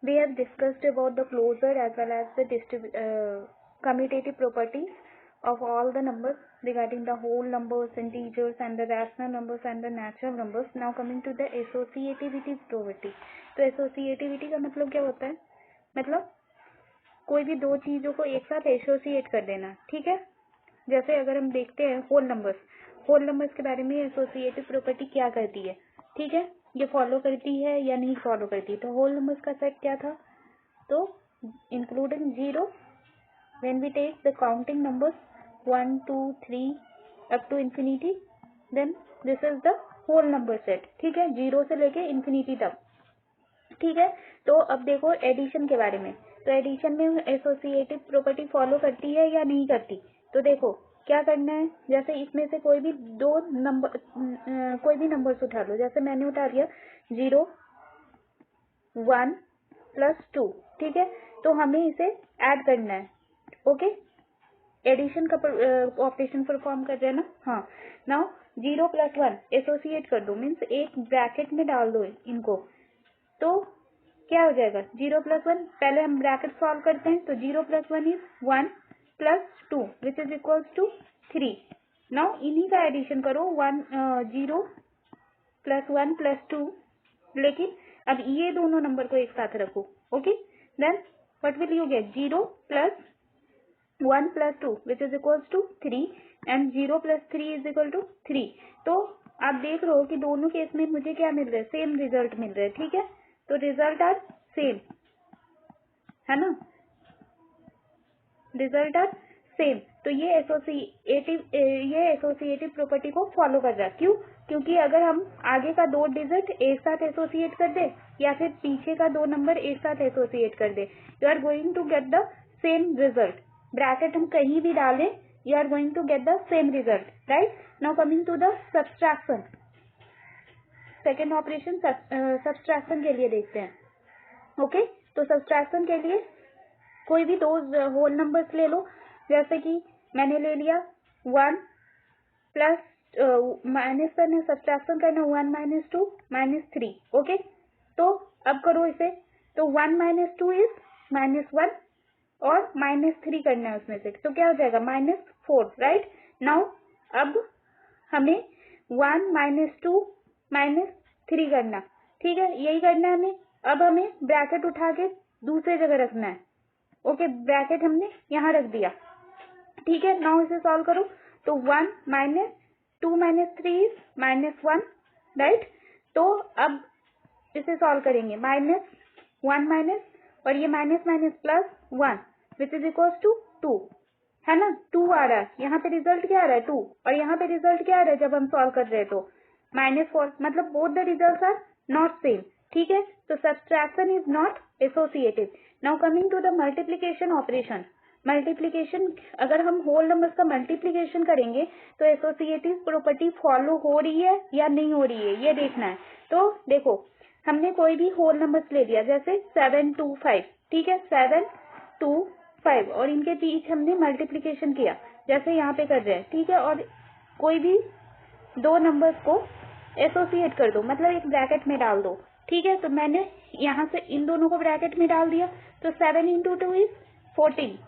We have discussed about the closure as well as the commutative properties of all the numbers regarding the whole numbers, integers and the rational numbers and the natural numbers. Now coming to the associativity property. तो associativity का मतलब क्या होता है? मतलब कोई भी दो चीजों को एक साथ एसोसिएट कर देना, ठीक है। जैसे अगर हम देखते हैं होल नंबर्स के बारे में एसोसिएटिव प्रॉपर्टी क्या करती है, ठीक है, ये फॉलो करती है या नहीं फॉलो करती। तो होल नंबर्स का सेट क्या था, तो including zero when we take the counting numbers 1 2 3 up to infinity, then this is the whole number set, ठीक है, जीरो से लेके इंफिनिटी तक, ठीक है। तो अब देखो एडिशन के बारे में, तो एडिशन में एसोसिएटिव प्रॉपर्टी फॉलो करती है या नहीं करती। तो देखो क्या करना है, जैसे इसमें से कोई भी दो नंबर कोई भी नंबर्स उठा लो, जैसे मैंने उठा लिया 0 1 +2, ठीक है। तो हमें इसे ऐड करना है, ओके, एडिशन का ऑपरेशन परफॉर्म कर रहे हैं ना, हाँ। नाउ 0 + 1 एसोसिएट कर दो, मीन्स एक ब्रैकेट में डाल दो इनको, तो क्या हो जाएगा 0 + 1। पहले हम ब्रैकेट सॉल्व करते हैं, तो 0 + 1 is 1 + 2 which is equals to 3। Now इन्हीं का एडिशन करो 0 + 1 + 2, लेकिन अब ये दोनों नंबर को एक साथ रखो, okay, then what will you get 0 + 1 + 2 which is equals to 3 and 0 + 3 is equal to 3। तो आप देख रहे हो कि दोनों केस में मुझे क्या मिल रहा है, सेम रिजल्ट मिल रहा है, ठीक है। तो रिजल्ट आर सेम, है ना, रिजल्ट आर सेम। तो ये एसोसिएटिव प्रॉपर्टी को फॉलो कर रहा है, क्यों, क्योंकि अगर हम आगे का दो डिजिट एक साथ एसोसिएट कर दे या फिर पीछे का दो नंबर एक साथ एसोसिएट कर दे, you are going to get the same result. Bracket हम कहीं भी डालें, you are going to get the same result, right. Now coming to the subtraction, second operation subtraction के लिए देखते हैं, ओके। तो सब्सट्रैक्शन के लिए कोई भी दो होल नंबर्स ले लो, जैसे कि मैंने ले लिया 1 प्लस माइनस करना, सब्सट्रैक्शन करना 1 - 2 - 3, ओके। तो अब करो इसे, तो 1 - 2 इज -1 और -3 करना है उसमें से, तो क्या हो जाएगा -4, राइट। नाउ अब हमें 1 - 2 -3 करना, ठीक है, यही करना है हमें। अब हमें ब्रैकेट उठा के दूसरे जगह रखना है, ओके, ब्रैकेट हमने यहाँ रख दिया, ठीक है। नाउ इसे सॉल्व करो, तो 1 - 2 - 3 इज -1, राइट। तो अब इसे सॉल्व करेंगे, -1 और ये minus +1 which is equal to 2, है ना, 2 आ रहा है यहाँ पे, रिजल्ट क्या आ रहा है 2, और यहाँ पे रिजल्ट क्या आ रहा है जब हम सॉल्व कर रहे हैं तो -4, मतलब both the result are not same, ठीक है। तो subtraction is not associative. Now coming to the multiplication operation, multiplication अगर हम होल नंबर्स का मल्टीप्लीकेशन करेंगे तो एसोसिएटिव प्रॉपर्टी फॉलो हो रही है या नहीं हो रही है, ये देखना है। तो देखो हमने कोई भी होल नंबर्स ले लिया, जैसे 7 2 5, ठीक है, 7 2 5 और इनके बीच हमने मल्टीप्लीकेशन किया जैसे यहाँ पे कर रहे हैं, ठीक है। और कोई भी दो नंबर्स को एसोसिएट कर दो, मतलब एक ब्रैकेट में डाल दो, ठीक है। तो मैंने यहाँ से इन दोनों को ब्रैकेट में डाल दिया, तो 7 × 2 is 14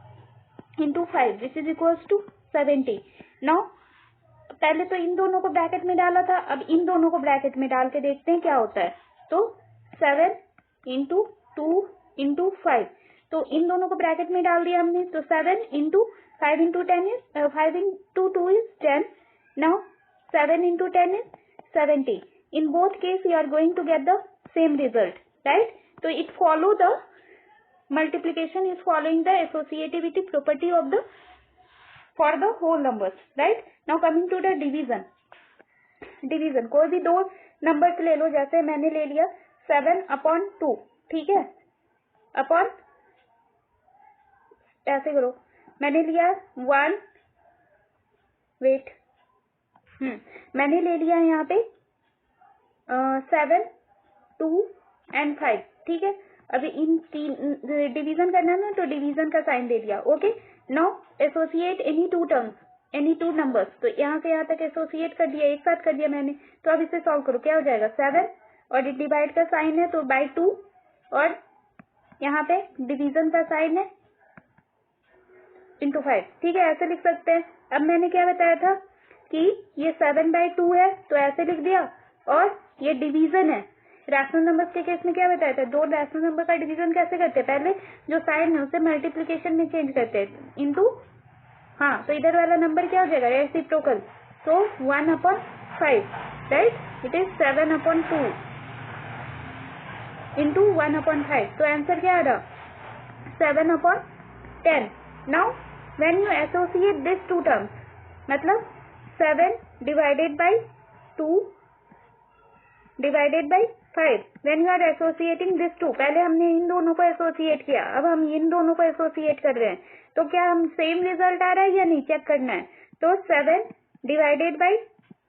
× 5 which is equals to 70। Now पहले तो इन दोनों को ब्रैकेट में डाला था, अब इन दोनों को ब्रैकेट में डाल के देखते हैं क्या होता है। तो 7 × 2 × 5, तो इन दोनों को ब्रैकेट में डाल दिया हमने, तो 7 × 5 × 10 इज 5 × 2 इज 10। Now 7 × 10 is 70. In both case you are going to get the same result, right? So it follow the multiplication is following the associativity property of the for the whole numbers, right? Now coming to the division. Division कोई भी दो numbers ले लो, जैसे मैंने ले लिया 7/2, ठीक है, अपॉन ऐसे करो, मैंने लिया 1 वेट मैंने ले लिया यहाँ पे 7 2 and 5, ठीक है। अभी इन तीन डिवीजन करना है ना, तो डिवीजन का साइन दे दिया, okay. Now associate any two terms, any two numbers, तो यहाँ से यहाँ तक एसोसिएट कर दिया, एक साथ कर दिया मैंने। तो अब इसे सॉल्व करो, क्या हो जाएगा 7 और डिवाइड का साइन है तो बाय 2 और यहाँ पे डिवीजन का साइन है इंटू 5, ठीक है, ऐसे लिख सकते हैं। अब मैंने क्या बताया था कि ये 7/2 है तो ऐसे लिख दिया, और ये डिवीजन है। रैशनल नंबर्स के केस में क्या बताया था, दो रैशनल नंबर का डिवीजन कैसे करते हैं, पहले जो साइन है उसे मल्टीप्लीकेशन में चेंज करते हैं इंटू, हाँ, तो इधर वाला नंबर क्या हो जाएगा, रेसिप्रोकल, तो 1/5, राइट, इट इज 7/2 इंटू 1/5, तो आंसर क्या आ रहा, 7/10। Now when you associate this two terms, मतलब 7 divided by 2 divided by 5, when you are associating this two, पहले हमने इन दोनों को एसोसिएट किया, अब हम इन दोनों को एसोसिएट कर रहे हैं, तो क्या हम सेम रिजल्ट आ रहा है या नहीं, चेक करना है। तो 7 डिवाइडेड बाई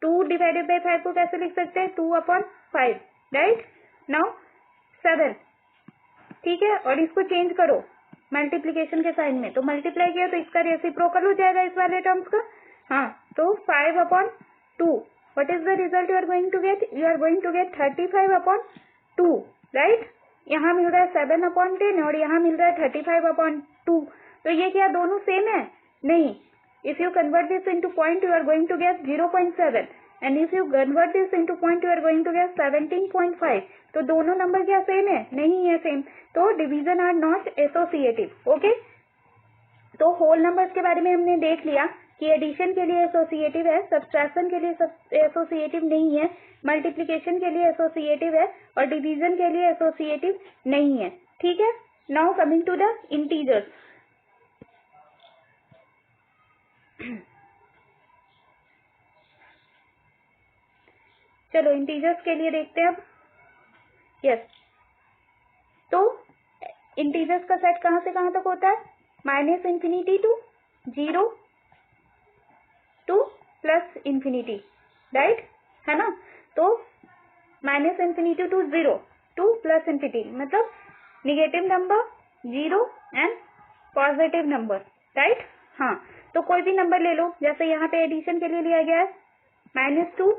2 डिवाइडेड बाई 5 को कैसे लिख सकते हैं, 2/5, राइट। नाउ 7, ठीक है, और इसको चेंज करो मल्टीप्लीकेशन के साइन में, तो मल्टीप्लाई किया तो इसका रेसिप्रोकल हो जाएगा इस वाले टर्म्स का, हाँ, तो 5/2, what is the result you are going to get, you are going to get 35/2, right। यहाँ मिल रहा है 7/10 और यहाँ मिल रहा है 35/2, तो ये क्या दोनों सेम है, नहीं। If you convert this into point you are going to get 0.7, and if you convert this into point you are going to get 17.5, तो दोनों नंबर क्या सेम है, नहीं है सेम, तो division are not associative, okay. तो whole numbers के बारे में हमने देख लिया कि एडिशन के लिए एसोसिएटिव है, सब्ट्रैक्शन के लिए एसोसिएटिव नहीं है, मल्टीप्लिकेशन के लिए एसोसिएटिव है, और डिवीजन के लिए एसोसिएटिव नहीं है, ठीक है। Now coming to the integers, चलो इंटीजर्स के लिए देखते हैं अब। यस, तो इंटीजर्स का सेट कहाँ से कहाँ तक होता है, -∞ टू 0 टू +∞, राइट, है ना। तो -∞ टू 0 टू +∞, मतलब negative number, 0 and positive number, right, हाँ। तो कोई भी नंबर ले लो, जैसे यहाँ पे एडिशन के लिए लिया गया है -2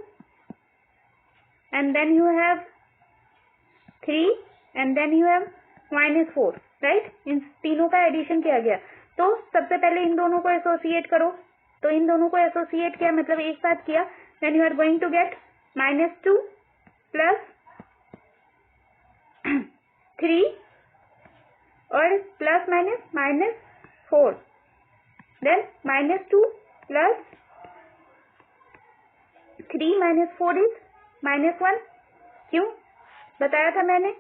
and then you have 3 and then you have -4, right, इन तीनों का एडिशन किया गया। तो सबसे पहले इन दोनों को एसोसिएट करो, तो इन दोनों को एसोसिएट किया मतलब एक साथ किया, then you are going to get -2 plus 3 और plus minus -4, then -2 plus 3 -4 is -1, क्यों बताया था मैंने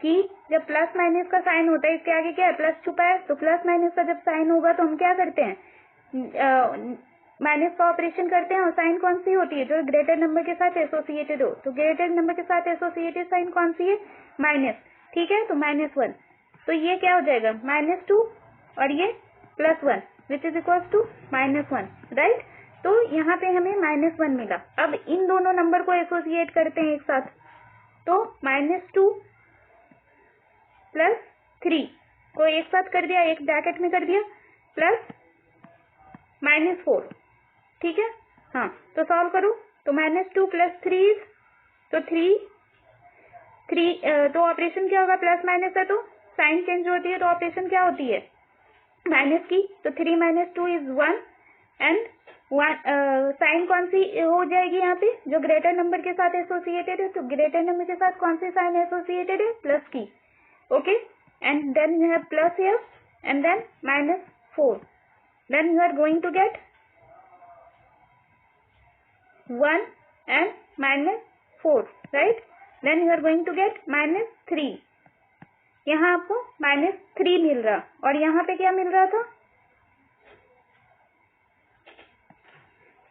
कि जब प्लस माइनस का साइन होता है, इसके आगे क्या है, प्लस छुपा है, तो प्लस माइनस का जब साइन होगा तो हम क्या करते हैं, माइनस का ऑपरेशन करते हैं, और साइन कौन सी होती है, जो ग्रेटर नंबर के साथ एसोसिएटेड हो, तो ग्रेटर नंबर के साथ एसोसिएटेड साइन कौन सी है, माइनस, ठीक है, तो -1, तो ये क्या हो जाएगा -2 और ये +1 which is equal to -1, right. तो यहाँ पे हमें -1 मिला। अब इन दोनों नंबर को एसोसिएट करते हैं एक साथ, तो -2 प्लस 3 को एक साथ कर दिया, एक ब्रैकेट में कर दिया, प्लस -4, ठीक है, हाँ। तो सॉल्व करो, तो -2 प्लस 3, तो 3 तो ऑपरेशन क्या होगा, प्लस माइनस है तो साइन चेंज होती है, तो ऑपरेशन क्या होती है, माइनस की, तो 3 - 2 इज 1 एंड साइन कौन सी हो जाएगी यहाँ पे, जो ग्रेटर नंबर के साथ एसोसिएटेड है, तो ग्रेटर नंबर के साथ कौन सी साइन एसोसिएटेड है, प्लस की, okay, and then you have plus here and then -4, then you are going to get 1 and -4, right, then you are going to get -3, यहाँ आपको -3 मिल रहा, और यहाँ पे क्या मिल रहा था,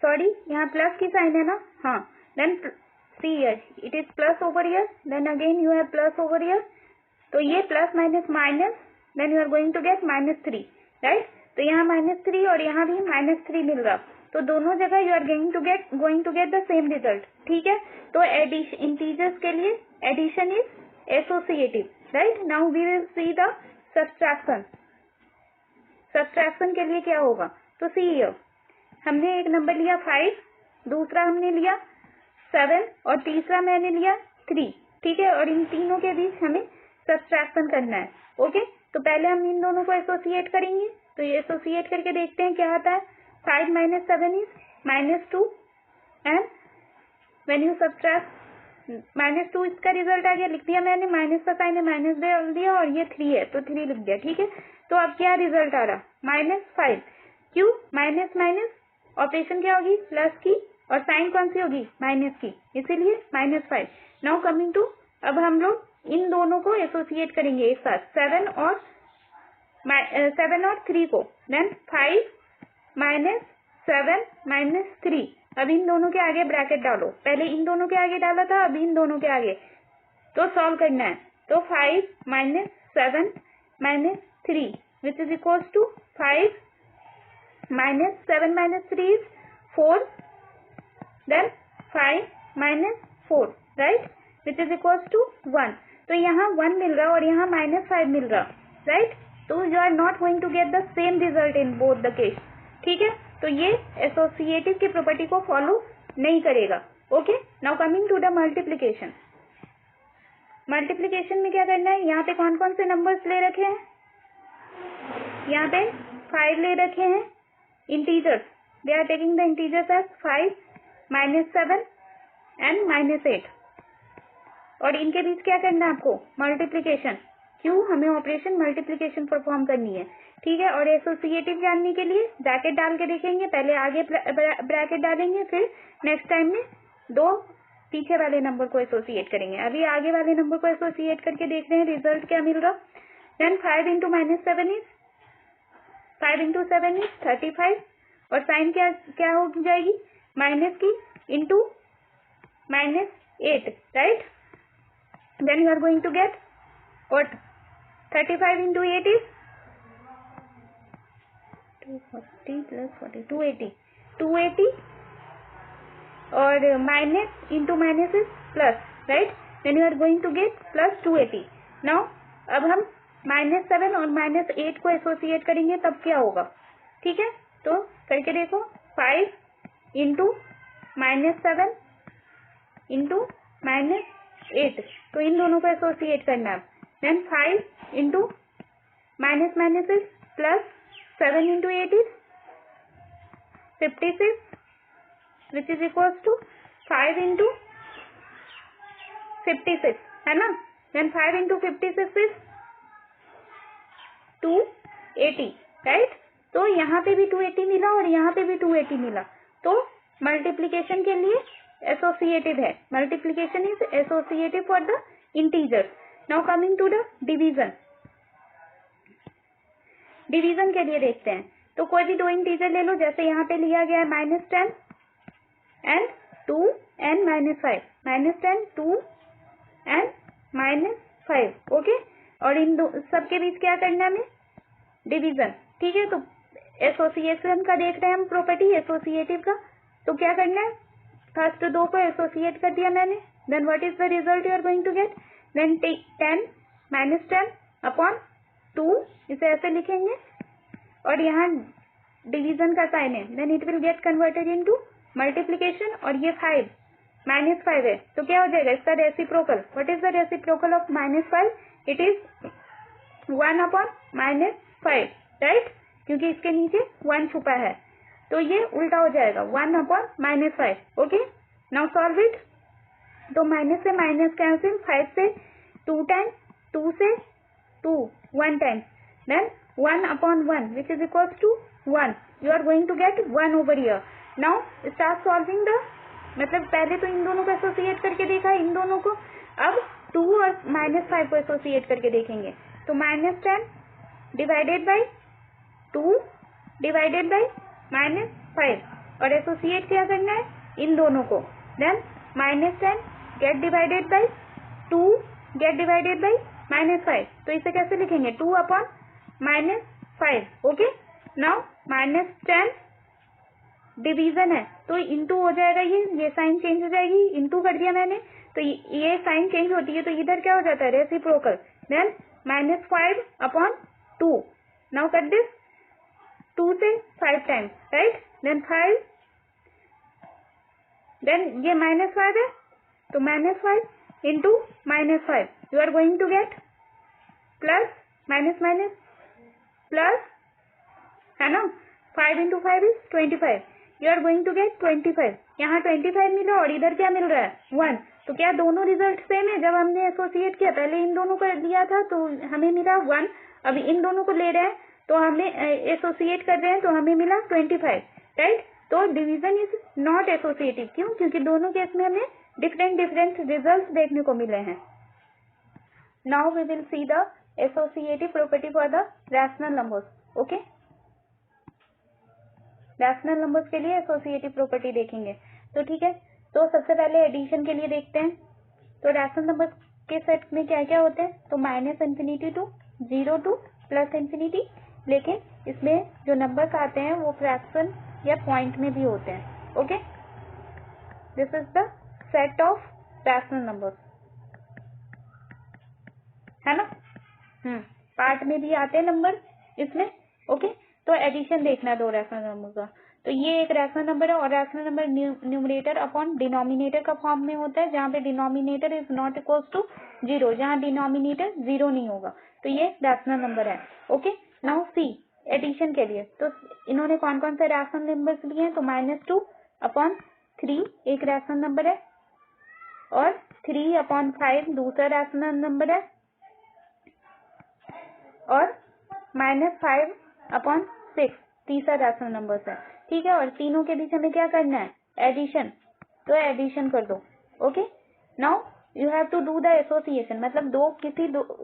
सॉरी, यहाँ प्लस की साइन है ना, हाँ, then see here it is plus over here, then again you have plus over here, तो ये plus minus minus, then you are going to get -3, right. तो यहाँ -3 और यहाँ भी -3 मिल रहा, तो दोनों जगह you are going to get the same result, ठीक है। तो इंटीजर्स के लिए addition is associative, right. Now we will see the subtraction. Subtraction के लिए क्या होगा, तो सी हियर हमने एक नंबर लिया 5, दूसरा हमने लिया 7 और तीसरा मैंने लिया 3, ठीक है, और इन तीनों के बीच हमें सब्ट्रैक्शन करना है। ओके, तो पहले हम इन दोनों को एसोसिएट करेंगे। तो ये एसोसिएट करके देखते हैं क्या आता है। 5 - 7 is -2 and when you subtract -2 इसका रिजल्ट आ गया, लिख दिया मैंने, माइनस का साइन है माइनस डाल दिया और ये 3 है तो 3 लिख दिया। ठीक है, तो अब क्या रिजल्ट आ रहा, -5। क्यों, माइनस माइनस ऑपरेशन क्या होगी, प्लस की, और साइन कौन सी होगी, माइनस की, इसीलिए -5। नाउ कमिंग टू, अब हम लोग इन दोनों को एसोसिएट करेंगे एक साथ, 7 और 3 को। देन 5 - 7 - 3। अब इन दोनों के आगे ब्रैकेट डालो, पहले इन दोनों के आगे डाला था, अब इन दोनों के आगे, तो सॉल्व करना है। तो 5 - 7 - 3 which is equals to 5 - 7 - 3 is 4, देन 5 - 4, right, which is equals to 1। तो यहाँ 1 मिल रहा और यहाँ -5 मिल रहा, राइट। तो you are not going to get the same result in both the case. ठीक है, तो ये एसोसिएटिव की प्रॉपर्टी को फॉलो नहीं करेगा। Okay, now coming to the multiplication. Multiplication में क्या करना है, यहाँ पे कौन कौन से नंबर्स ले रखे हैं, यहाँ पे 5 ले रखे हैं integers, they are taking the integers as 5 - 7 and -8, और इनके बीच क्या करना है आपको, मल्टीप्लीकेशन। क्यों, हमें ऑपरेशन मल्टीप्लीकेशन परफॉर्म करनी है। ठीक है, और एसोसिएटिव जानने के लिए ब्रैकेट डाल के देखेंगे, पहले आगे ब्रैकेट डालेंगे, फिर नेक्स्ट टाइम में 2 पीछे वाले नंबर को एसोसिएट करेंगे। अभी आगे वाले नंबर को एसोसिएट करके देख रहे हैं रिजल्ट क्या मिल रहा। देन 5 × -7 इज 35, और साइन क्या हो जाएगी, माइनस की into -8, right. Then you are going to get what 35 × 8 is 240 + 40 280 और minus into minus is plus, right. Then you are going to get +280। Now अब हम -7 और -8 को एसोसिएट करेंगे, तब क्या होगा। ठीक है, तो करके देखो, 5 × -7 × -8, तो इन दोनों को एसोसिएट करना है। Then 5 × -, is plus 7 × 8 is 56, which is equals to 5 × 56, है ना। Then 5 × 56 is 280, right. तो यहाँ पे भी 280 मिला और यहाँ पे भी 280 मिला, तो मल्टीप्लीकेशन के लिए एसोसिएटिव है। Multiplication is associative for the integers. Now coming to the division. Division के लिए देखते हैं, तो कोई भी 2 इंटीजर ले लो, जैसे यहाँ पे लिया गया है -10 एंड 2 एंड -5, -10 2 एंड -5, ओके। और इन सब के बीच क्या करना है हमें, डिवीजन। ठीक है, तो एसोसिएशन का देख रहे हैं हम प्रॉपर्टी एसोसिएटिव का, तो क्या करना है, फर्स्ट 2 को एसोसिएट कर दिया मैंने, then what is the result you are going to get, then 10 -10 upon 2, इसे ऐसे लिखेंगे, और यहाँ डिवीजन का साइन है, then it will get converted into multiplication, और ये 5 -5 है, तो क्या हो जाएगा इसका reciprocal. What is the reciprocal of -5, it is 1/-5, right, क्योंकि इसके नीचे 1 छुपा है, तो ये उल्टा हो जाएगा 1/-5, ओके। Now solve it. तो माइनस से माइनस कैंसिल, 5 से 2 टाइम्स, 2 से 2 1 times, then 1/1 which is equals to 1, you are going to get 1 over here. Now start solving the, मतलब पहले तो इन दोनों को एसोसिएट करके देखा, इन दोनों को, अब 2 और -5 को एसोसिएट करके देखेंगे, तो -10 डिवाइडेड बाई 2 डिवाइडेड बाई -5, और एसोसिएट क्या करना है इन दोनों को, then -10 get divided by 2 get divided by -5, तो इसे कैसे लिखेंगे 2/-5, ओके। नाउ -10 डिवीजन है, तो इंटू हो जाएगा, ये साइन चेंज हो जाएगी, इंटू कर दिया मैंने, तो ये साइन चेंज होती है, तो इधर क्या हो जाता है reciprocal, then -5/2, now cut this 2 से 5 टाइम्स, राइट, देन 5, देन ये -5 है, तो -5 into -5, you are going to get plus minus minus plus, है ना, 5 into 5 is 25. You are going to get 25. यहाँ 25 मिला और इधर क्या मिल रहा है 1. तो क्या दोनों रिजल्ट सेम है? जब हमने एसोसिएट किया पहले इन दोनों को दिया था तो हमें मिला 1. अभी इन दोनों को ले रहे हैं तो हमें एसोसिएट कर रहे हैं तो हमें मिला 25, राइट. तो डिवीजन इज नॉट एसोसिएटिव. क्यों? क्योंकि दोनों केस में हमें डिफरेंट डिफरेंट रिजल्ट देखने को मिले हैं. Now we will see the associative property for the rational numbers. Okay, rational numbers के लिए एसोसिएटिव प्रॉपर्टी देखेंगे. तो ठीक है, तो सबसे पहले एडिशन के लिए देखते हैं. तो रैशनल नंबर्स के सेट में क्या क्या होते हैं? तो -∞ टू 0 टू +∞. लेकिन इसमें जो नंबर्स आते हैं वो फ्रैक्शन या पॉइंट में भी होते हैं. Okay, this is the set of rational numbers, है ना. पार्ट में भी आते हैं नंबर इसमें. ओके, तो एडिशन देखना है दो रैशनल नंबर का. तो ये एक रैशनल नंबर है और rational number numerator upon denominator का फॉर्म में होता है, जहाँ पे denominator is not equal to 0, जहाँ डिनोमिनेटर 0 नहीं होगा. तो ये रैशनल नंबर है. ओके, नाउ सी एडिशन के लिए. तो इन्होंने कौन कौन से रैशनल नंबर्स लिए हैं? तो -2/3 एक रैशनल नंबर है और 3/5 दूसरा रैशनल नंबर है और -5/6 तीसरा रैशनल नंबर है. ठीक है, और तीनों के बीच हमें क्या करना है? एडिशन. तो एडिशन कर दो. Okay, now you have to do the association. मतलब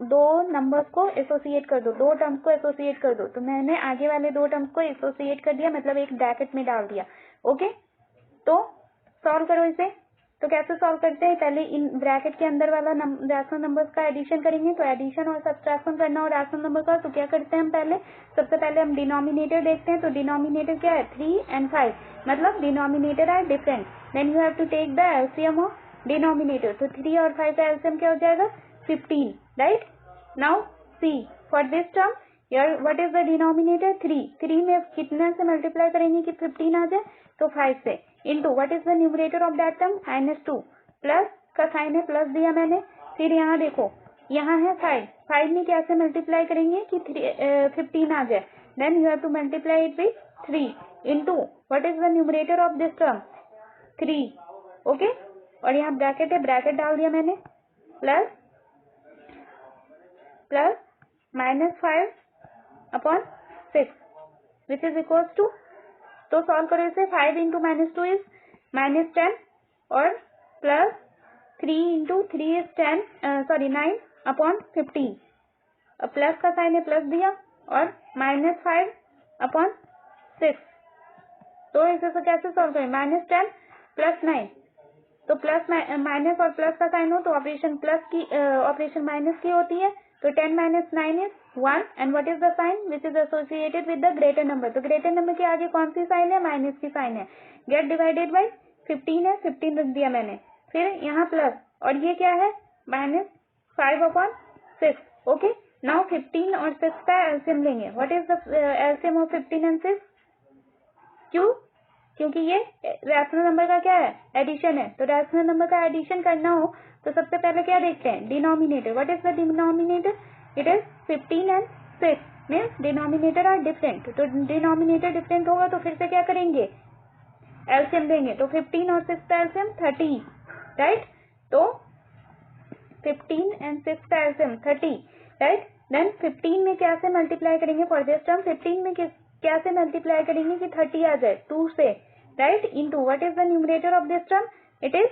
दो नंबर्स को एसोसिएट कर दो, दो टर्म्स को एसोसिएट कर दो. तो मैंने आगे वाले दो टर्म्स को एसोसिएट कर दिया, मतलब एक ब्रैकेट में डाल दिया. ओके, तो सॉल्व करो इसे. तो कैसे सॉल्व करते हैं? पहले इन ब्रैकेट के अंदर वाला रैशनल नंबर्स का एडिशन करेंगे. तो एडिशन और सब्ट्रैक्शन करना और रैशनल नंबर का. तो क्या करते हैं हम पहले? सबसे पहले हम डिनोमिनेटर देखते हैं. तो डिनोमिनेटर क्या है? 3 and 5, मतलब denominator are different. Then you have to take the LCM of denominator. तो 3 और 5 का एलसीएम क्या हो जाएगा? 15, right. Now see for this term यार व्हाट इज द डिनोमिनेटर? 3 में कितना से मल्टीप्लाई करेंगे कि 15 आ जाए? तो 5 से. Into what is the numerator of that term? -2. Plus का साइन है, प्लस दिया मैंने. फिर यहाँ देखो, यहाँ है 5 में कैसे मल्टीप्लाई करेंगे कि 15 आ जाए? Then you have to multiply it with 3 into what is the numerator of this term? 3. Okay, और यहाँ ब्रैकेट है, ब्रैकेट डाल दिया मैंने. Plus -5/6 which is equal to. तो सॉल्व करो इसे. 5 into -2 इज -10 और प्लस 3 into 3 इज 9/15. प्लस का साइन है, प्लस दिया और -5/6. तो इसे तो कैसे सॉल्व करें? -10 + 9. तो प्लस माइनस और प्लस का साइन हो तो ऑपरेशन प्लस की ऑपरेशन माइनस की होती है. तो 10 - 9 इज 1 and what is the sign which is associated with the greater number? तो ग्रेटर नंबर के आगे कौन सी साइन है? माइनस की साइन है. गेट डिवाइडेड बाय 15 है, 15 रख दिया मैंने. फिर यहाँ प्लस और ये क्या है? -5/6. ओके, नाउ 15 और 6 का एलसीएम लेंगे. What is the LCM of 15 and 6? क्यों? क्योंकि ये रैशनल नंबर का क्या है? एडिशन है. तो रैशनल नंबर का एडिशन करना हो तो सबसे पहले क्या देखते हैं? Denominator. What is the denominator? It is 15 and 6 means denominator are different. तो डिनोमिनेटर डिफरेंट होगा तो फिर से क्या करेंगे? एलसीएम देंगे. तो 15 और 6 का एलसीएम 30, राइट. तो 15 and 6 का एलसीएम 30, राइट. देन 15 में क्या से मल्टीप्लाई करेंगे फॉर दिस टर्म? 15 में क्या से मल्टीप्लाई करेंगे कि 30 आ जाए? 2 से, right. Into what is the numerator of this term? It is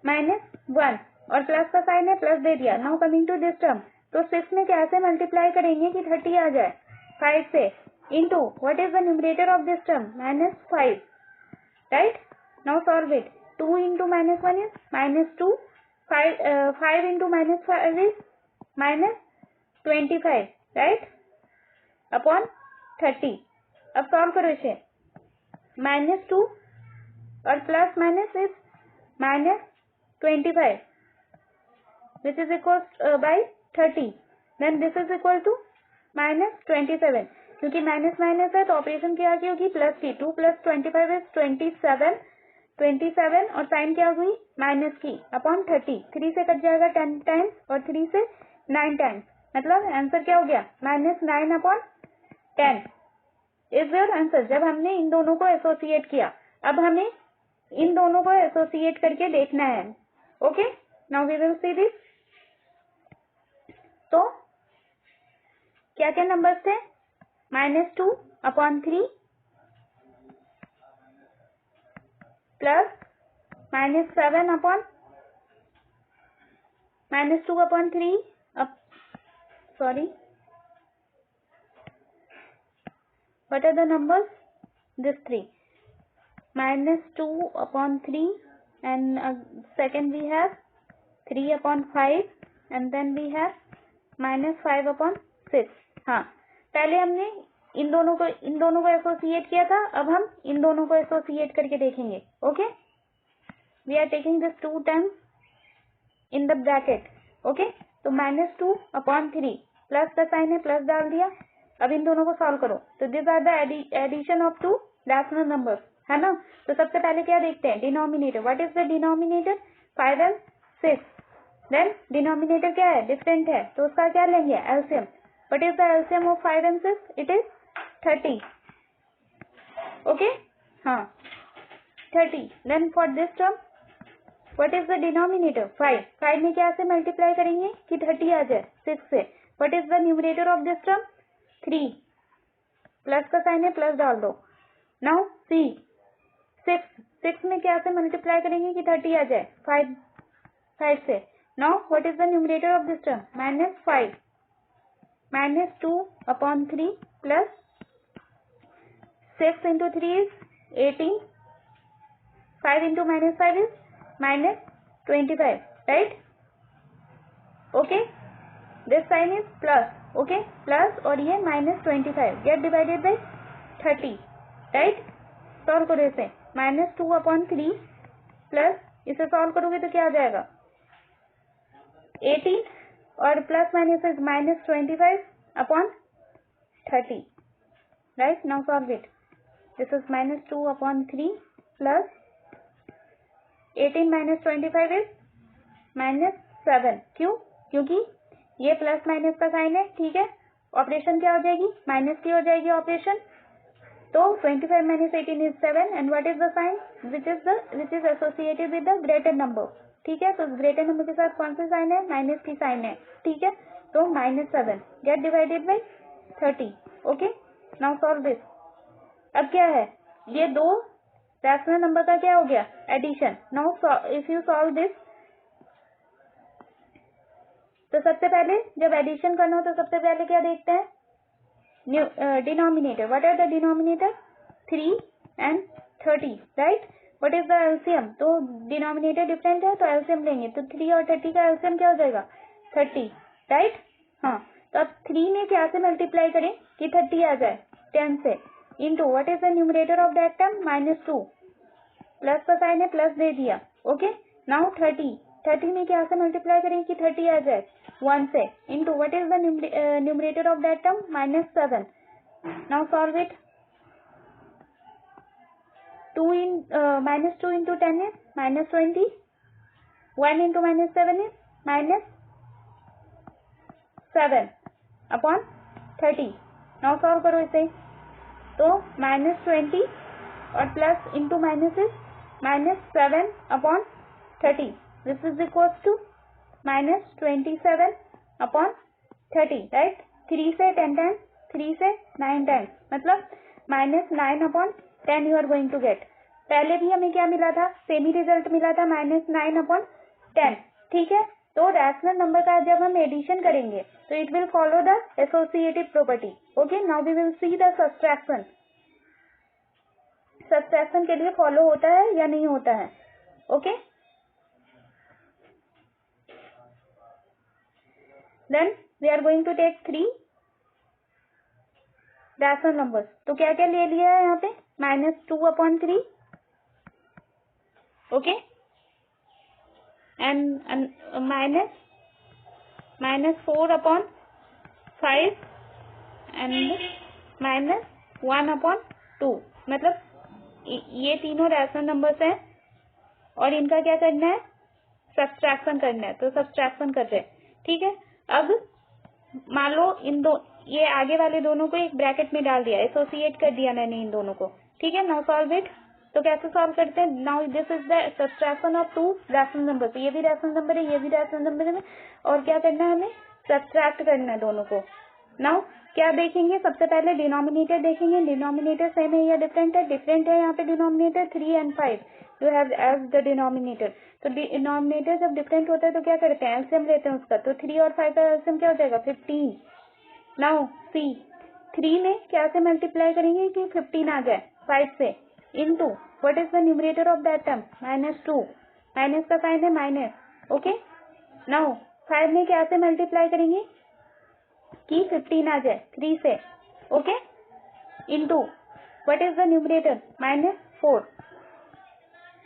-1 और प्लस का साइन है, प्लस दे दिया. Now coming to this term. तो 6 में क्या से मल्टीप्लाई करेंगे कि 30 आ जाए? 5 से. Into what is the numerator of this term? -5, right. Now solve it. 2 into -1 is -2. 5 into -5 is -25, right, upon 30. अब सॉल्व करो इसे. -2 और plus minus is -25 which is equals by 30. Then this is equal to -27. क्योंकि minus minus है तो operation क्या की होगी? प्लस की. 2 + 25 is 27 और साइन क्या हुई? माइनस की अपॉन 30. 3 से कट जाएगा 10 टाइम्स और 3 से 9 टाइम्स. मतलब आंसर क्या हो गया, -9/10 इज योर आंसर। जब हमने इन दोनों को एसोसिएट किया, अब हमें इन दोनों को एसोसिएट करके देखना है। Okay, now we will see this. तो क्या क्या नंबर्स थे, -2/3 plus -7/2/3 sorry, what are the numbers, this 3 -2/3 and second we have 3/5 and then we have -5/6। हाँ, पहले हमने इन दोनों को एसोसिएट किया था, अब हम इन दोनों को एसोसिएट करके देखेंगे। Okay, we are taking this 2 terms in the bracket. Okay, तो -2/3 प्लस का साइन है, प्लस डाल दिया। अब इन दोनों को सॉल्व करो, तो this are the addition of 2 rational numbers, है ना। तो सबसे पहले क्या देखते हैं, denominator. What is the denominator, 5 and 6। देन डिनोमिनेटर क्या है, डिफरेंट है, तो उसका क्या लेंगे, LCM. What is the LCM of 5 and 6, it is 30। Okay, हाँ 30। Then for this term what is the denominator, 5। 5 में क्या से मल्टीप्लाई करेंगे कि 30 आ जाए, 6 से। What is the numerator of this term, 3। Plus का साइन है, प्लस डाल दो। नाउ सी 6 में क्या से मल्टीप्लाई करेंगे कि 30 आ जाए, 5 से। Now what is the numerator of this term, -5। -2/3 plus 6 into 3 is 18, 5 into -5 is -25, right? Okay, this sign is plus, okay, plus और ये -25 get divided by 30, right? Solve करो इसे, -2/3 प्लस इसे सॉल्व करोगे तो क्या आ जाएगा, 18 और plus minus is -25/30, right? Now solve it. This is -2/3 plus 18 -25 is -7। क्यों, क्योंकि ये प्लस माइनस का साइन है, ठीक है। ऑपरेशन क्या हो जाएगी, माइनस की हो जाएगी ऑपरेशन। तो 25 - 18 is 7 and what is the sign which is associated with the greater number, ठीक है। तो ग्रेटर नंबर के साथ कौन सा साइन है, माइनस की साइन है, ठीक है। तो -7 gate divided by 30। Okay, now solve this. अब क्या है, ये दो रैशनल नंबर का क्या हो गया, addition. Now if you solve this, तो सबसे पहले जब एडिशन करना हो तो सबसे पहले क्या देखते हैं, denominator. What are the denominator, 3 and 30, right. What is the LCM, तो डिनोमिनेटर डिफरेंट है तो एलसीएम लेंगे, तो 3 और 30 का एलसीएम क्या हो जाएगा, 30, राइट। हाँ, तो अब 3 में क्या से मल्टीप्लाई करें कि 30 आ जाए, 10 से, into what is the numerator of that term, -2। Plus का साइन है, प्लस दे दिया। ओके, नाउ 30 में क्या से मल्टीप्लाई करें कि 30 आ जाए, 1 से, into what is the numerator of that term, -7। Now solve it. -2 into 10 is -20, 1 into -7 is -7/30। Now solve करो इसे, तो -20 और plus into minus is -7/30। This is equal to -27/30, right. 3 से 10 टाइम्स, 3 से 9 टाइम्स, मतलब -9/10 you are going to get. पहले भी हमें क्या मिला था, सेमी रिजल्ट मिला था, -9/10, ठीक है। तो रैशनल नंबर का जब हम एडिशन करेंगे तो it will follow the associative property. Okay, now we will see the subtraction. Subtraction के लिए फॉलो होता है या नहीं होता है। Okay, then we are going to take 3 rational numbers. तो क्या क्या ले लिया है यहाँ पे, -2/3, ओके, एंड -4/5 एंड -1/2। मतलब ये तीनों रैशनल नंबर्स हैं और इनका क्या करना है, सब्ट्रैक्शन करना है। तो सब्ट्रैक्शन कर रहे हैं, ठीक है। अब मान लो ये आगे वाले दोनों को एक ब्रैकेट में डाल दिया, एसोसिएट कर दिया मैंने इन दोनों को, ठीक है। Now solve it. तो कैसे सॉल्व करते हैं? Now this is the subtraction of two rational number. तो ये भी रैशनल नंबर है, ये भी रैशनल नंबर है, और क्या करना है हमें? सब्ट्रैक्ट करना है दोनों को। नाउ क्या देखेंगे? सबसे पहले डिनोमिनेटर देखेंगे, डिनोमिनेटर सेम है या डिफरेंट है? डिफरेंट है यहाँ पे denominator, 3 and 5 you have as the denominator. तो डिनोमिनेटर जब डिफरेंट होता है तो क्या करते हैं? एलसीएम लेते हैं उसका। तो 3 और 5 का एलसीएम क्या हो जाएगा? 15। नाउ सी 3 में क्या से मल्टीप्लाई करेंगे कि 15 आ जाए? 5 से। Into what is the numerator of that term? -2। Minus का साइन है, माइनस, ओके। नाउ 5 में क्या से मल्टीप्लाई करेंगे कि 15 आ जाए? 3 से, okay. Into what is the numerator? -4,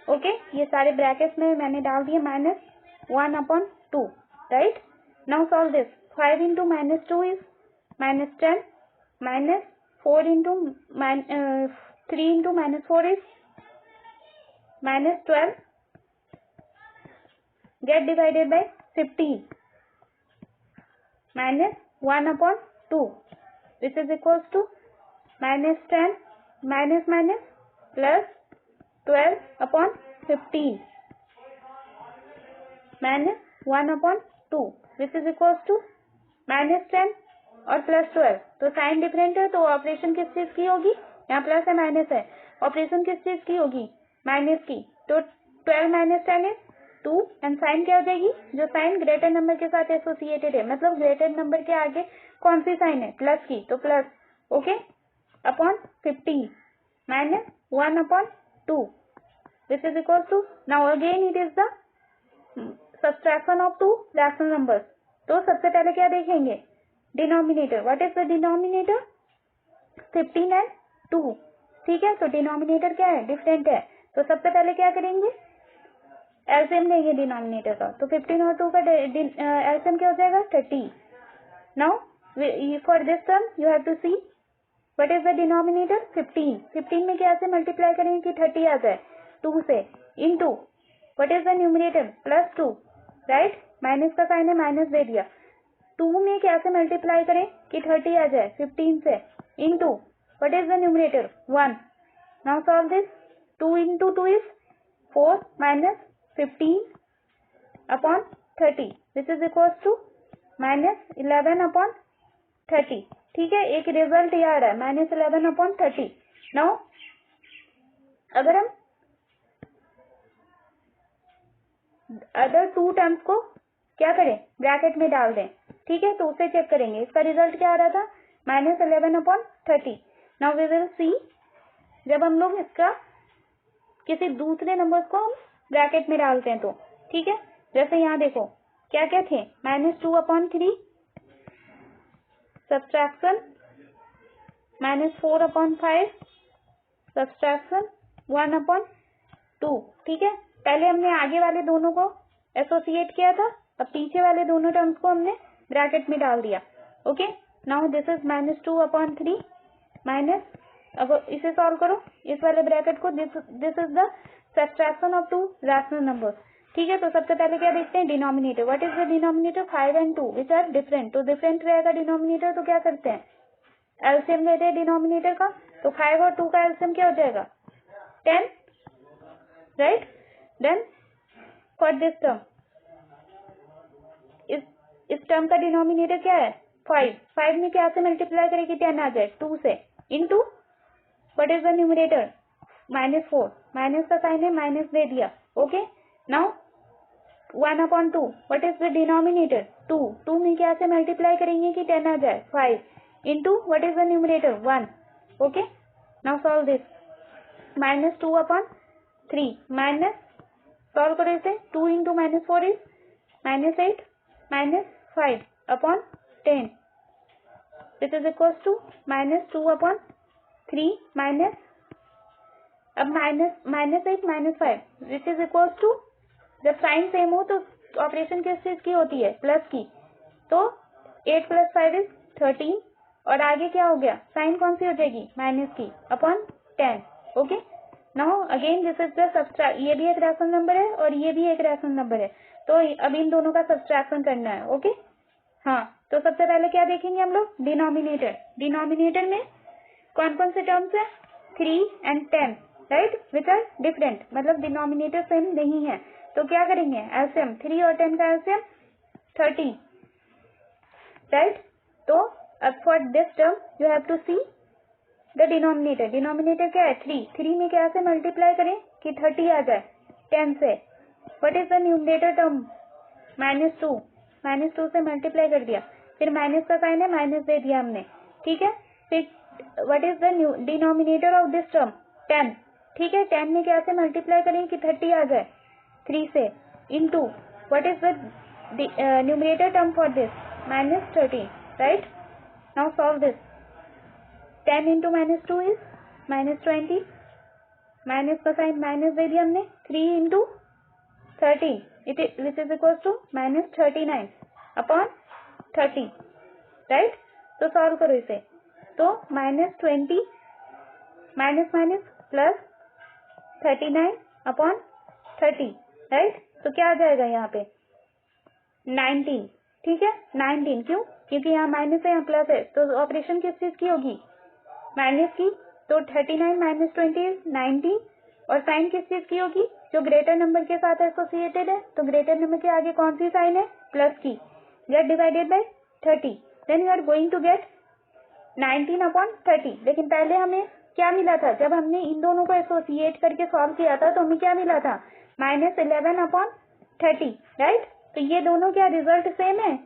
okay. ये सारे ब्रैकेट्स में मैंने डाल दिए, -1/2, right. Now solve this. 5 into -2 इज -10, -4 into 3 into -4 is -12, get divided by 15, -1/2, which is equals to -10 minus plus 12/15 -1/2, which is equals to -10 और +12। तो साइन डिफरेंट है, तो ऑपरेशन किस चीज की होगी? यहाँ प्लस है, माइनस है, ऑपरेशन किस चीज की होगी? माइनस की। तो 12 minus 10 is 2, एंड साइन क्या हो जाएगी? जो साइन ग्रेटर नंबर के साथ एसोसिएटेड है, मतलब ग्रेटर नंबर के आगे कौन सी साइन है? प्लस की, तो plus, okay, upon 15 -1/2, which is equals to, now again it is the subtraction of two rational numbers। तो सबसे पहले क्या देखेंगे? Denominator. What is the denominator? 15 and 2, ठीक है। तो डिनोमिनेटर क्या है? डिफरेंट है। तो सबसे पहले क्या करेंगे? एलसीएम लेंगे डिनोमिनेटर का। तो 15 और 2 का एलसीएम क्या हो जाएगा? 30। Now for this term you have to see what is the denominator? 15। 15 में क्या से मल्टीप्लाई करेंगे कि 30 आ जाए? 2 से। Into what is the numerator? +2, right. Minus का साइन है, माइनस दे दिया। 2 में क्या से मल्टीप्लाई करें कि 30 आ जाए? 15 से। Into what is the numerator? 1। Now solve this. 2 into 2 is 4 -15/30, which is equals to -11/30, ठीक है। एक रिजल्ट ये आ रहा है, -11/30। नाउ अगर हम अदर 2 टर्म्स को क्या करें? ब्रैकेट में डाल दें, ठीक है। तो उसे चेक करेंगे, इसका रिजल्ट क्या आ रहा था? -11/30। नाउ वी विल सी, जब हम लोग इसका किसी दूसरे नंबर को हम ब्रैकेट में डालते हैं तो, ठीक है। जैसे यहाँ देखो क्या क्या थे? -2/3, सब्ट्रैक्शन -4/5, सब्ट्रैक्शन 1/2, ठीक है। पहले हमने आगे वाले दोनों को एसोसिएट किया था, अब पीछे वाले दोनों टर्म्स को हमने ब्रैकेट में डाल दिया, okay. Now this is -2/3 minus, अब इसे सॉल्व करो, इस वाले ब्रैकेट को। This is the subtraction of two rational numbers, ठीक है। तो सबसे पहले क्या देखते हैं? Denominator. What is the denominator? 5 and 2 which are different. तो डिफरेंट रहेगा डिनोमिनेटर, तो क्या करते हैं? एलसीएम लेते हैं डिनोमिनेटर का। तो 5 और 2 का एलसीएम क्या हो जाएगा? 10, right. Then for this term, इस टर्म का डिनोमिनेटर क्या है? 5। 5 में क्या से मल्टीप्लाई करेगी? 10 आ जाए? 2 से। Into what is the numerator? -4, minus का साइन है, माइनस दे दिया, okay. Now 1/2, what is the denominator? 2। 2 में क्या से मल्टीप्लाई करेंगे कि 10 आ जाए? 5। Into what is the numerator? 1, okay. Now solve this. -2/3 minus, solve करो इसे। 2 into -4 is -8 -5/10, which is equals to -2/3 minus, अब -8 -5 विच इज इक्वल्स टू, जब साइन सेम हो तो ऑपरेशन किस चीज की होती है? प्लस की। तो 8 + 5 is 13, और आगे क्या हो गया? साइन कौन सी हो जाएगी? माइनस की, upon 10, okay. Now again this is the subtract, ये भी एक रैशनल नंबर है और ये भी एक रैशनल नंबर है, तो अब इन दोनों का सब्ट्रैक्शन करना है, ओके। हाँ, तो सबसे पहले क्या देखेंगे हम लोग, डिनोमिनेटर। डिनोमिनेटर में कौन कौन से टर्म्स है, 3 and 10, right, which are different, मतलब डिनोमिनेटर सेम नहीं है। तो क्या करेंगे, एलसीएम 3 और 10 का एलसीएम 30, राइट। तो अब for this term you have to see the denominator. Denominator क्या है, 3 में क्या से मल्टीप्लाई करें कि 30 आ जाए 10 से। What is the numerator term, -2, -2 से मल्टीप्लाई कर दिया, फिर माइनस का साइन है, माइनस दे दिया हमने, ठीक है। फिर what is the denominator of this term, 10, ठीक है। 10 में क्या से मल्टीप्लाई करें कि 30 आ जाए 3 से, into what is the numerator term for this, -13, right. Now solve this. 10 into -2 is -20, minus का साइन माइनस दे दिया हमने, 3 into 13 which is equal to -39 upon 30, right. तो सॉल्व करो इसे, तो -20 minus minus plus 39 upon 30, right. तो क्या आ जाएगा यहाँ पे 19, ठीक है। 19 क्यों, क्योंकि यहाँ माइनस है यहाँ प्लस है, तो ऑपरेशन किस चीज की होगी, माइनस की। तो 39 - 20 19, और साइन किस चीज की होगी, जो ग्रेटर नंबर के साथ एसोसिएटेड है। तो ग्रेटर नंबर के आगे कौन सी साइन है, प्लस की। Get divided by 30, then you are going to get 19 upon 30। लेकिन पहले हमें क्या मिला था, जब हमने इन दोनों को एसोसिएट करके सॉल्व किया था तो हमें क्या मिला था, -11 अपॉन 30, राइट। तो ये दोनों क्या रिजल्ट सेम है,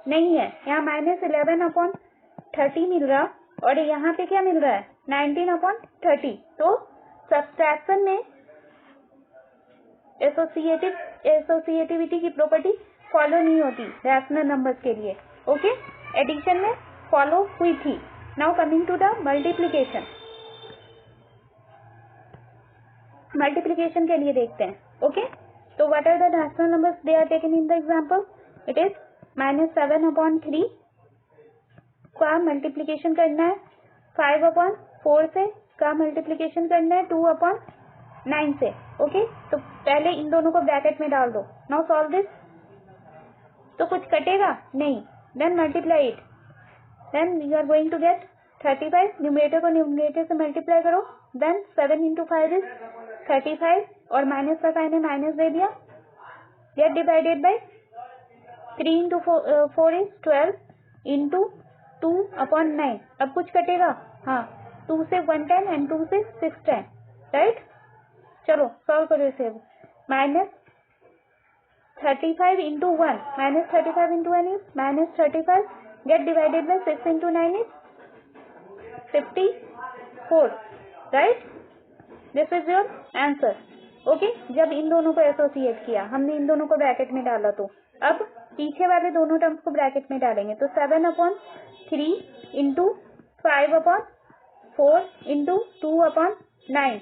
नहीं है। यहाँ -11 अपॉन 30 मिल रहा, और यहाँ पे क्या मिल रहा है, 19 अपॉन 30। तो सब्सट्रैक्शन में एसोसिएटिविटी की प्रॉपर्टी फॉलो नहीं होती रैशनल नंबर्स के लिए, ओके। एडिशन में फॉलो हुई थी। Now coming to the multiplication. Multiplication के लिए देखते हैं, ओके। तो what are the rational numbers they are taken in the example, it is -7 upon 3 का मल्टीप्लीकेशन करना है, 5 अपॉन 4 से का मल्टीप्लीकेशन करना है 2 अपॉन 9 से, ओके। तो पहले इन दोनों को ब्रैकेट में डाल दो। Now solve this. तो कुछ कटेगा नहीं, then multiply it, then you are going to get 35। Numerator को न्यूमरेटर से मल्टीप्लाई करो, देन 7 into 5 इज 35, और माइनस का साइन है, माइनस दे दिया। Get divided by 3 into 4 is 12 into 2 upon 9। अब कुछ कटेगा, हाँ, 2 से 1 टाइम एंड 2 से 6 टाइम, राइट। चलो सॉल्व करो इसे। -35 into 1, -35 into 1 is -35, get divided by 6 into 9 is 54, right? This is your answer, okay? जब इन दोनों को एसोसिएट किया, हमने इन दोनों को ब्रैकेट में डाला, तो अब पीछे वाले दोनों टर्म्स को ब्रैकेट में डालेंगे। तो 7 upon 3 into 5 upon 4 into 2 upon 9।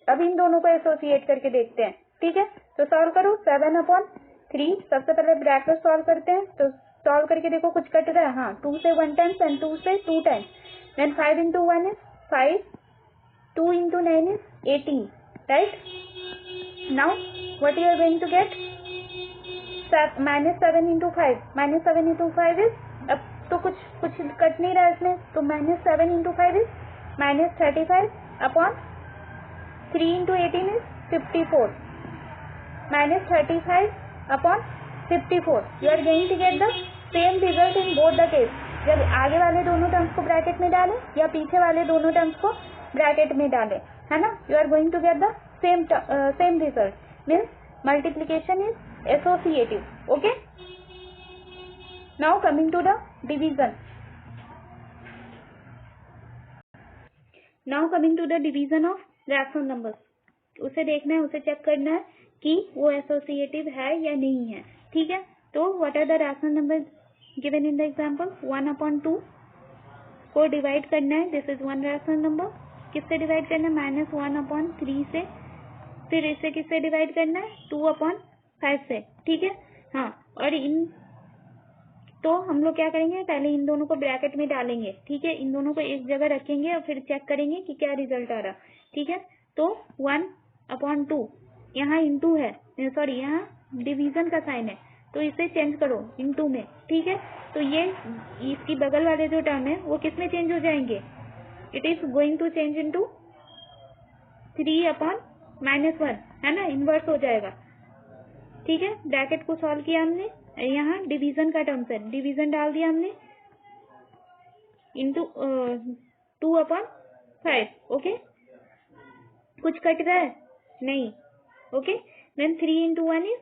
अब इन दोनों को एसोसिएट करके देखते हैं, ठीक है। तो सॉल्व करो, 7 अपॉन 3, सबसे पहले ब्रैकेट सॉल्व करते हैं। तो सॉल्व करके देखो कुछ कट रहा है, हाँ, 2 से 1 टाइम्स एंड 2 से 2 times, then 5 into 1 is 5, 2 into 9 is 18, right? Now what you are going to get, -7 into 5, -7 into 5 is, अब तो कुछ कट नहीं रहा है इसमें, तो -7 into 5 is -35 upon 3 into 18 is 54, -35 upon 54. You are going to get the same result in both the case. जब आगे वाले दोनों टर्म्स को ब्रैकेट में डालें या पीछे वाले दोनों टर्म्स को ब्रैकेट में डालें, है ना, you are going to get the same result. Means multiplication is associative. Okay. Now coming to the division. Now coming to the division of rational numbers. उसे देखना है, उसे चेक करना है कि वो एसोसिएटिव है या नहीं है, ठीक है। तो what are the rational number given in the example, 1 upon 2 को डिवाइड करना है, this is one rational number. किससे डिवाइड करना है, -1 अपॉन 3 से। फिर इसे किससे डिवाइड करना है, 2 अपॉन 5 से, ठीक है। हाँ, और तो हम लोग क्या करेंगे, पहले इन दोनों को ब्रैकेट में डालेंगे, ठीक है। इन दोनों को एक जगह रखेंगे और फिर चेक करेंगे कि क्या रिजल्ट आ रहा, ठीक है। तो 1 अपॉन 2 यहाँ इंटू है, सॉरी यहाँ डिवीजन का साइन है, तो इसे चेंज करो इनटू में, ठीक है। तो ये इसकी बगल वाले जो टर्म है वो किस में चेंज हो जाएंगे, it is going to change into 3/-1 है ना, इनवर्स हो जाएगा, ठीक है। ब्रैकेट को सॉल्व किया हमने, यहाँ डिवीजन का टर्म्स है, डिवीजन डाल दिया हमने इंटू 2/5, ओके। कुछ कट रहा है नहीं, okay. Then 3/1 is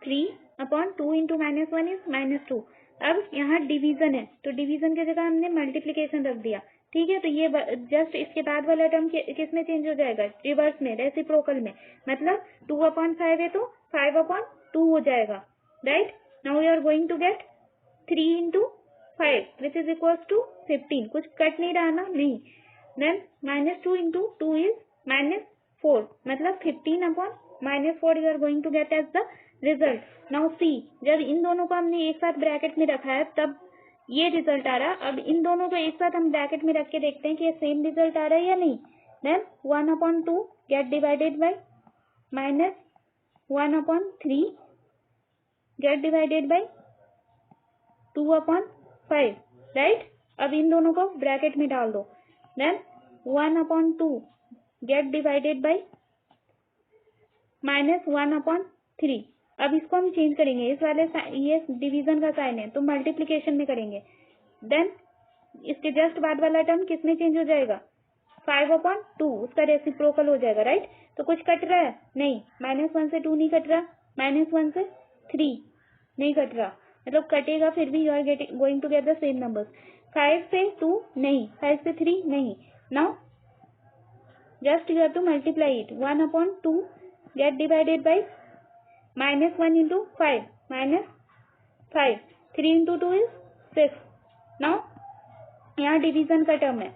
3/2 into -1 is -2। अब यहाँ डिवीजन है तो डिवीजन की जगह हमने मल्टीप्लीकेशन रख दिया, ठीक है। तो ये जस्ट इसके बाद वाला टर्म किस में चेंज हो जाएगा, रिवर्स में, रेसिप्रोकल में, मतलब 2/5 है तो 5/2 हो जाएगा, right. Now you are going to get 3/5 which is equals to 15। कुछ कट नहीं रहा ना, नहीं। देन -2 इंटू 2 इज -4, मतलब 15/-4 you are going to get as the result. Now see, जब इन दोनों को हमने एक साथ ब्रैकेट में रखा है तब ये रिजल्ट आ रहा। अब इन दोनों को एक साथ हम ब्रैकेट में रख के देखते हैं कि ये सेम रिजल्ट आ रहा है या नहीं। Then 1/2 get divided by -1/3 get divided by 2/5, right. अब इन दोनों को ब्रैकेट में डाल दो। Then 1/2 get divided by -1/3। अब इसको हम चेंज करेंगे, इस वाले ये डिवीजन का साइन है तो मल्टीप्लीकेशन में करेंगे। देन इसके जस्ट बाद वाला टर्म किस में चेंज हो जाएगा, 5/2, उसका रेसिप्रोकल हो जाएगा, राइट। तो कुछ कट रहा है नहीं, -1 से 2 नहीं कट रहा, -1 से 3 नहीं कट रहा, मतलब कटेगा फिर भी you are going to get the same numbers. 5 से 2 नहीं, 5 से 3 नहीं। Now just you have to multiply it. 1/2 get divided by -1 into 5 -5, 3 into 2 is 6। Now यहाँ डिवीजन का टर्म है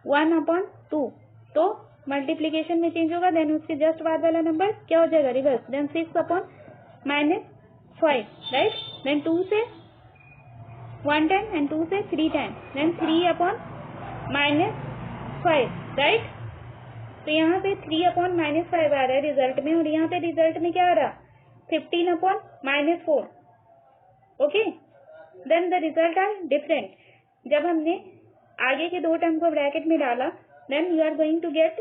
1/2, तो मल्टीप्लीकेशन में चेंज होगा, देन उसके जस्ट बाद वाला नंबर क्या हो जाएगा, रिवर्स। Then 6/-5, right. देन 2 से 1 टाइम एंड 2 से 3 टाइम, देन 3/-5, राइट। तो यहाँ पे 3/-5 आ रहा है रिजल्ट में, और यहाँ पे रिजल्ट में क्या आ रहा, 15/-4, okay. Then the result are different. जब हमने आगे के दो टर्म को ब्रैकेट में डाला, then you are going to get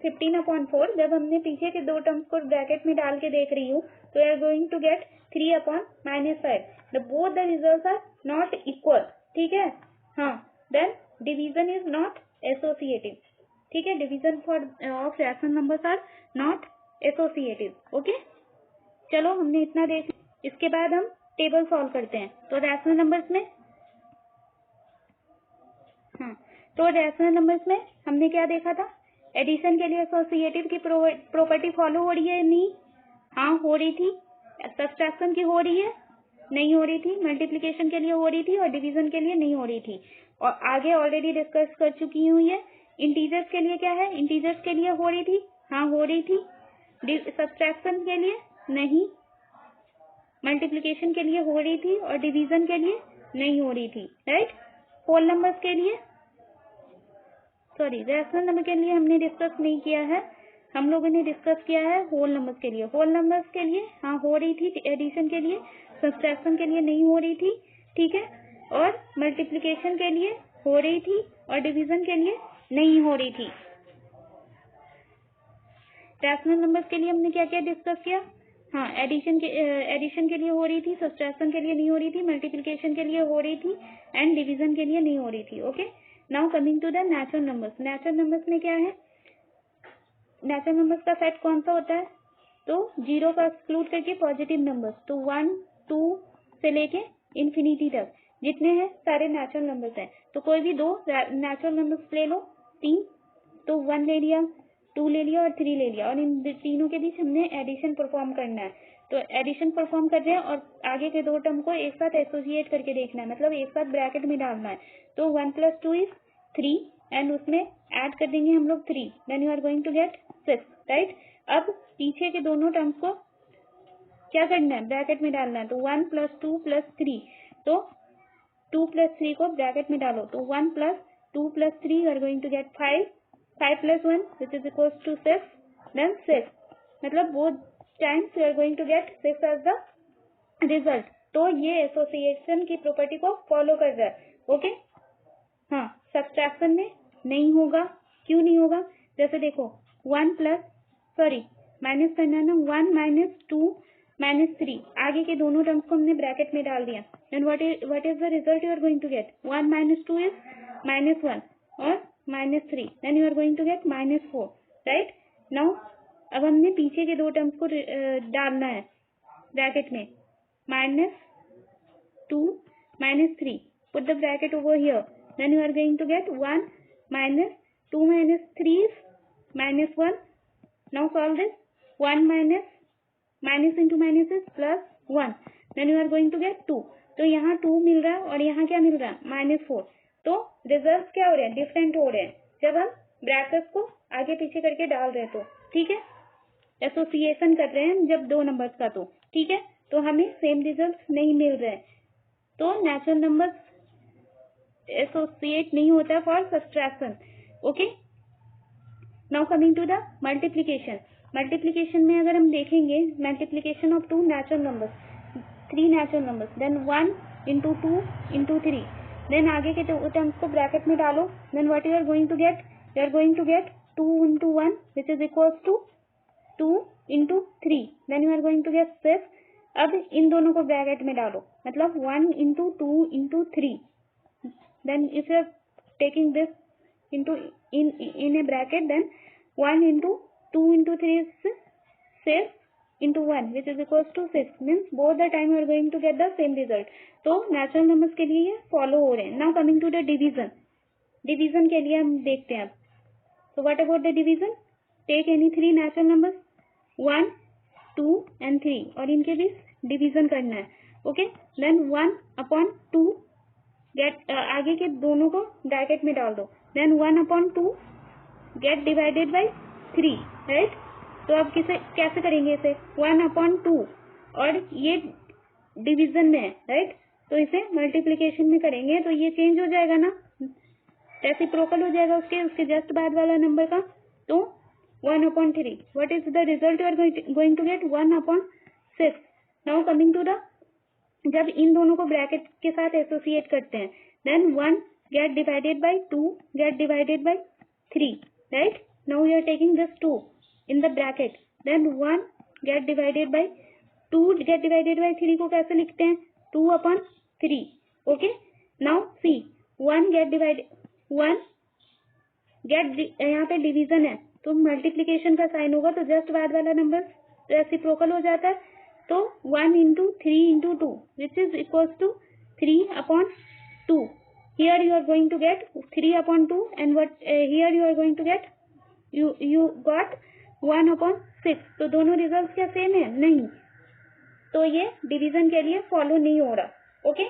15/4। जब हमने पीछे के दो टर्म्स को ब्रैकेट में डाल के देख रही हूँ तो you are going to get 3/-5। Both the results are not equal, ठीक है। हाँ, then division is not associative, ठीक है। Division for of rational numbers are not associative, okay. चलो हमने इतना देख, इसके बाद हम टेबल सॉल्व करते हैं। तो रैशनल नंबर्स में, हाँ, तो रैशनल नंबर्स में हमने क्या देखा था, एडिशन के लिए एसोसिएटिव की प्रॉपर्टी फॉलो हो रही है नहीं, हाँ हो रही थी। सब्ट्रैक्शन की हो रही है नहीं हो रही थी, मल्टीप्लिकेशन के लिए हो रही थी और डिवीजन के लिए नहीं हो रही थी। और आगे ऑलरेडी डिस्कस कर चुकी हूँ ये। इंटीजर्स के लिए क्या है, इंटीजर्स के लिए हो रही थी, हाँ हो रही थी। सब्ट्रैक्शन के लिए नहीं, मल्टीप्लिकेशन के लिए हो रही थी और डिवीजन के लिए नहीं हो रही थी, राइट। होल नंबर्स के लिए, सॉरी रैशनल नंबर के लिए हमने डिस्कस नहीं किया है, हम लोगों ने डिस्कस किया है होल नंबर्स के लिए। होल नंबर्स के लिए हाँ हो रही थी एडिशन के लिए, सब्ट्रैक्शन के लिए नहीं हो रही थी, ठीक है। और मल्टीप्लिकेशन के लिए हो रही थी और डिवीजन के लिए नहीं हो रही थी। रैशनल नंबर्स के लिए हमने क्या क्या डिस्कस किया, हाँ एडिशन के लिए हो रही थी, सब्ट्रैक्शन के लिए नहीं हो रही थी, मल्टीप्लिकेशन के लिए हो रही थी एंड डिवीजन के लिए नहीं हो रही थी, okay. Now coming to the natural numbers. Natural numbers में क्या है, नेचुरल नंबर्स का सेट कौन सा होता है, तो 0 का एक्सक्लूड करके पॉजिटिव नंबर्स, तो 1 2 से लेके इंफिनिटी तक जितने हैं सारे नेचुरल नंबर्स हैं। तो कोई भी दो नेचुरल नंबर्स ले लो, 3, तो 1 ले लिया, 2 ले लिया और 3 ले लिया, और इन तीनों के बीच हमने एडिशन परफॉर्म करना है। तो एडिशन परफॉर्म कर रहे हैं और आगे के दो टर्म को एक साथ एसोसिएट करके देखना है, मतलब एक साथ ब्रैकेट में डालना है। तो 1 + 2 इज 3 एंड उसमें ऐड कर देंगे हम लोग 3, then you are going to get 6, right. अब पीछे के दोनों टर्म्स को क्या करना है, ब्रैकेट में डालना है। तो 1 + 2 + 3, तो 2 + 3 को ब्रैकेट में डालो, तो 1 + 2 + 3 you are going to get 5, 5 + 1 which is equals to 6, then 6, मतलब both times you are going to get 6 as the result, तो ये एसोसिएशन की प्रॉपर्टी को फॉलो कर रहा है। ओके, हाँ, सब्ट्रैक्शन में नहीं होगा। क्यों नहीं होगा? जैसे देखो 1 प्लस माइनस करना है ना, 1 माइनस 2 माइनस 3, आगे के दोनों टर्म्स को हमने ब्रैकेट में डाल दिया। Then what is the result you are going to get? 1 minus 2 is -1 और -3, then you are going to get -4, right. Now अब हमने पीछे के दो टर्म्स को डालना है ब्रैकेट में, -2 -3, put the bracket over here, then you are going to get 1 minus 2 minus 3 is -1. Now solve this. 1 minus into minus is +1, then you are going to get 2. तो यहाँ 2 मिल रहा है और यहाँ क्या मिल रहा है? -4. तो रिजल्ट क्या हो रहे हैं? डिफरेंट हो रहे हैं जब हम ब्रैकेट को आगे पीछे करके डाल रहे हैं तो, ठीक है। एसोसिएशन कर रहे हैं जब दो नंबर्स का, तो ठीक है, तो हमें सेम रिजल्ट नहीं मिल रहे हैं, तो नेचुरल नंबर्स एसोसिएट नहीं होता for subtraction. Okay, now coming to the multiplication. Multiplication में अगर हम देखेंगे, multiplication of two natural numbers, 3 natural numbers, then 1 into 2 into 3, then आगे के टर्म्स को ब्रैकेट में डालो, then what you are going to get? You are going to get 2 into 1 which is equals to 2 into 3, then you are going to get 6। अब इन दोनों को bracket में डालो, मतलब 1 into 2 into 3, then if you are taking this into in a bracket, then 1 into 2 into 3 is 6 into 1 which is equals to 6, means both the time you are going to get the same result। तो natural numbers के लिए ये follow हो रहे हैं। Now coming to the division. Division के लिए हम देखते हैं अब। तो what about the division? Take any 3 natural numbers 1 2 and 3 और इनके बीच डिवीजन करना है। ओके, देन 1/2 गेट आगे के दोनों को ब्रैकेट में डाल दो, then 1/2 get divided by 3, right. तो अब कैसे करेंगे इसे? 1/2 और ये डिवीजन में है, राइट, तो इसे मल्टीप्लीकेशन में करेंगे तो ये चेंज हो जाएगा ना, रेसिप्रोकल हो जाएगा उसके जस्ट बाद वाला नंबर का। तो 1/3, what is the result you are going to get? 1/6। Now coming to the, जब इन दोनों को ब्रैकेट के साथ एसोसिएट करते हैं, then 1 get divided by 2 get divided by 3, right. Now you are taking this 2 in the bracket, then 1 get divided by 2 get divided by 3 को कैसे लिखते हैं? 2/3। ओके, नाउ सी 1 गेट यहाँ पे डिवीजन है तो मल्टीप्लीकेशन का साइन होगा, तो जस्ट बाद वाला नंबर रेसिप्रोकल हो जाता है। तो 1 into 3 into 2 which is equals to 3/2. Here you are going to get 3/2 and what here you are going to get you got 1/6। तो दोनों रिजल्ट क्या सेम है? नहीं, तो ये डिवीजन के लिए फॉलो नहीं हो रहा। ओके,